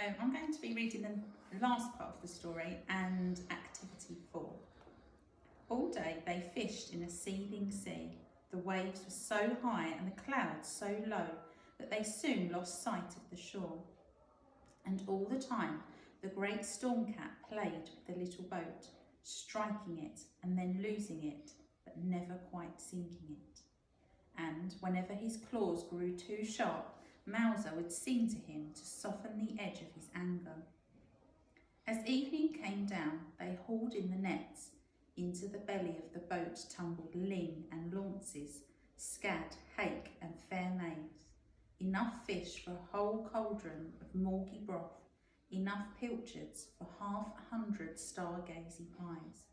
I'm going to be reading the last part of the story and activity 4. All day they fished in a seething sea. The waves were so high and the clouds so low that they soon lost sight of the shore. And all the time the great storm cat played with the little boat, striking it and then losing it, but never quite sinking it. And whenever his claws grew too sharp, Mowzer would sing to him to soften the edge of his anger. As evening came down, they hauled in the nets. Into the belly of the boat tumbled ling and launces, scad, hake and fair maids. Enough fish for a whole cauldron of morgy broth, enough pilchards for 500 stargazy pies.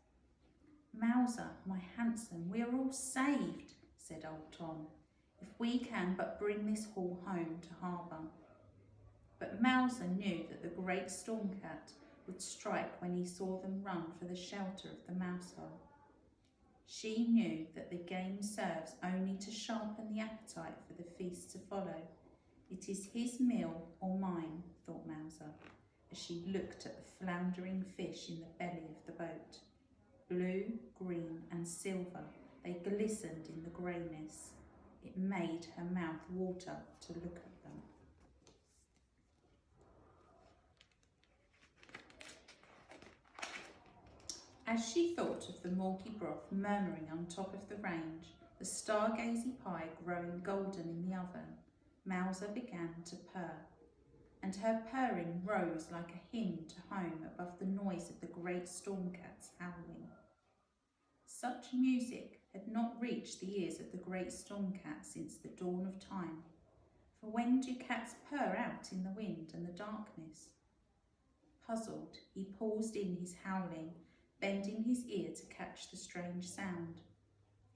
Mowzer, my handsome, we are all saved, said old Tom, if we can but bring this haul home to harbour. But Mowzer knew that the great storm cat would strike when he saw them run for the shelter of the mousehole. She knew that the game serves only to sharpen the appetite for the feast to follow. It is his meal or mine, thought Mowzer, as she looked at the floundering fish in the belly of the boat. Blue, green and silver, they glistened in the greyness. It made her mouth water to look at them. As she thought of the morgy broth murmuring on top of the range, the stargazy pie growing golden in the oven, Mowzer began to purr, and her purring rose like a hymn to home above the noise of the great storm cat's howling. Such music had not reached the ears of the great storm cat since the dawn of time, for when do cats purr out in the wind and the darkness? Puzzled, he paused in his howling, bending his ear to catch the strange sound.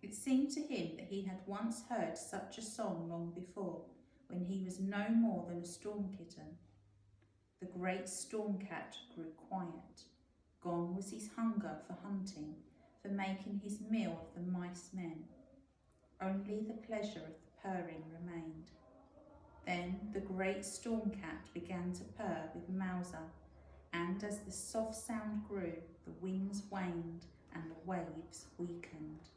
It seemed to him that he had once heard such a song long before, when he was no more than a storm kitten. The great storm cat grew quiet. Gone was his hunger for hunting, for making his meal of the mice men. Only the pleasure of the purring remained. Then the great storm cat began to purr with Mowzer, and as the soft sound grew, the winds waned and the waves weakened.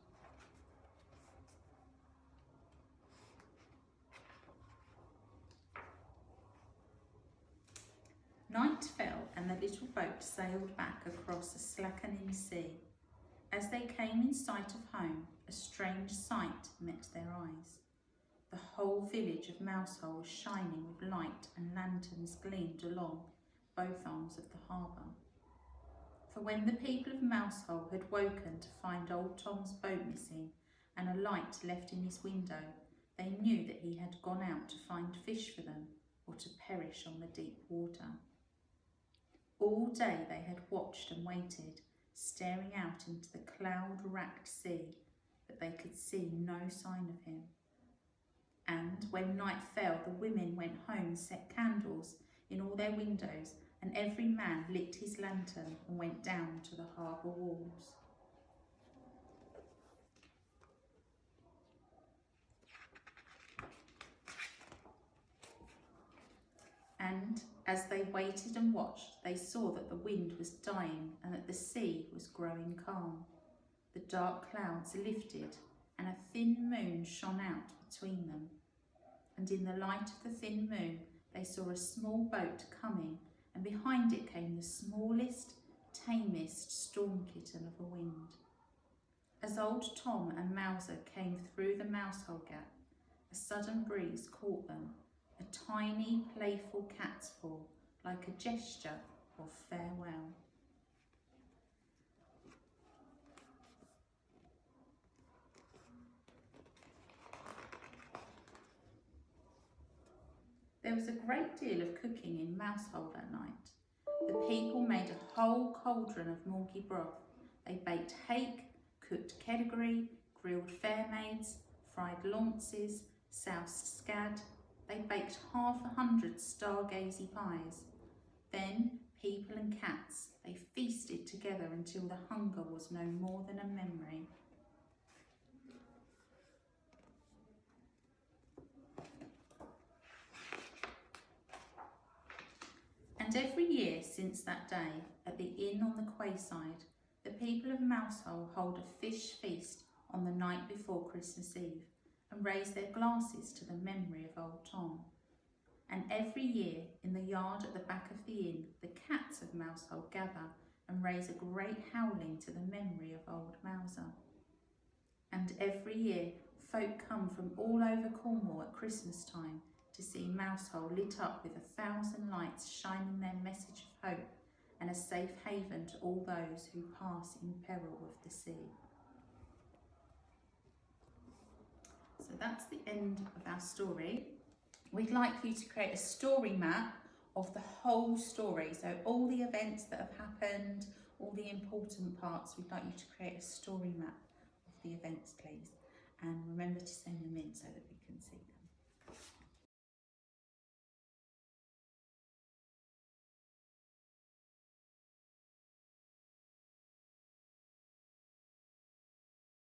Night fell and the little boat sailed back across a slackening sea. As they came in sight of home, a strange sight met their eyes. The whole village of Mousehole was shining with light, and lanterns gleamed along both arms of the harbour. For when the people of Mousehole had woken to find old Tom's boat missing and a light left in his window, they knew that he had gone out to find fish for them or to perish on the deep water. All day they had watched and waited, staring out into the cloud-racked sea, but they could see no sign of him. And when night fell, the women went home and set candles in all their windows, and every man lit his lantern and went down to the harbour walls. And as they waited and watched, they saw that the wind was dying and that the sea was growing calm. The dark clouds lifted and a thin moon shone out between them. And in the light of the thin moon, they saw a small boat coming, and behind it came the smallest, tamest storm kitten of a wind. As old Tom and Mowzer came through the mousehole gap, a sudden breeze caught them, a tiny, playful cat's paw, like a gesture of farewell. There was a great deal of cooking in Mousehole that night. The people made a whole cauldron of morgy broth. They baked hake, cooked kedgeree, grilled fair maids, fried launces, soused scad. They baked 500 stargazy pies. Then people and cats, they feasted together until the hunger was no more than a memory. And every year since that day, at the inn on the quayside, the people of Mousehole hold a fish feast on the night before Christmas Eve and raise their glasses to the memory of old Tom. And every year, in the yard at the back of the inn, the cats of Mousehole gather and raise a great howling to the memory of old Mowzer. And every year, folk come from all over Cornwall at Christmas time to see Mousehole lit up with 1,000 lights shining their message of hope and a safe haven to all those who pass in peril of the sea. So that's the end of our story. We'd like you to create a story map of the whole story. So all the events that have happened, all the important parts, we'd like you to create a story map of the events, please. And remember to send them in so that